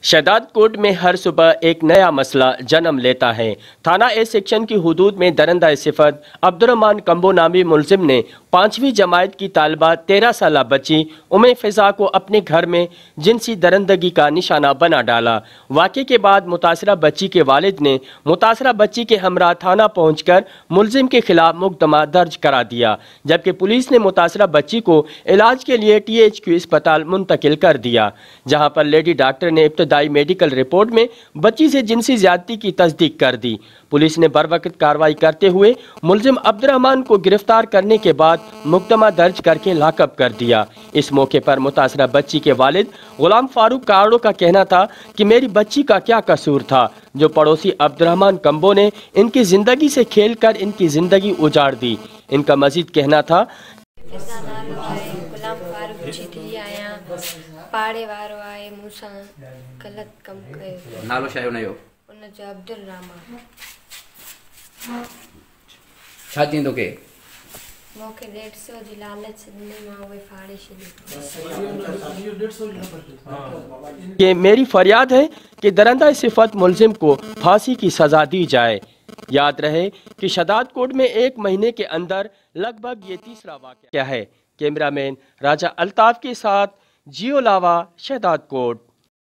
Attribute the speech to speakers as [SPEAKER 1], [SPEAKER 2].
[SPEAKER 1] Shahdad court में हर सुबह एक नया मसला जन्म लेता है। थाना ए सेक्शन की हुदूद में दरंदा सिफत अब्दुर्रहमान कंबो नामी मुलजिम ने 5वीं जमात की तालिबा 13 साला बच्ची उमे फ़िज़ा को अपने घर में जिनसी दरंदगी का निशाना बना डाला। वाक़े के बाद मुतासरा बच्ची के वालिद ने मुतासरा बच्ची के हमरा थाना पहुंचकर मुलजिम के खिलाफ मुकदमा दर्ज करा दिया, जबकि पुलिस ने मुतासरा बच्ची को इलाज के लिए THQ अस्पताल मुंतकिल कर दिया, जहां पर लेडी डॉक्टर ने इब्तदाई मेडिकल रिपोर्ट में बच्ची से जिनसी ज्यादती की तस्दीक कर दी। पुलिस ने बरवक्त कार्रवाई करते हुए मुलजिम अब्दुर्रहमान को गिरफ्तार करने के बाद मुकदमा दर्ज करके लाकअप कर दिया। इस मौके पर मुतासरा बच्ची के वालिद गुलाम फारूक काड़ो का कहना था कि मेरी बच्ची का क्या कसूर था जो पड़ोसी अब्दुर्रहमान कंबो ने इनकी जिंदगी से खेलकर इनकी जिंदगी उजाड़ दी। इनका मजीद कहना था
[SPEAKER 2] पाड़े वारो आए मूसा गलत कम कयो
[SPEAKER 3] नालो छा हुनजो
[SPEAKER 2] उनजो अब्दुर्रहमान
[SPEAKER 3] छा थींदो के
[SPEAKER 2] मूंखे 150 जी लालच ॾिनी मां उहे फाड़े छॾी।
[SPEAKER 1] कि मेरी फरियाद है कि दरंदा सिफत मुलजिम को फांसी की सजा दी जाए। याद रहे कि शहदाद कोर्ट में 1 महीने के अंदर लगभग ये तीसरा वाक़या है। कैमरामैन राजा अल्ताफ के साथ जियो लावा, शहदाद कोर्ट।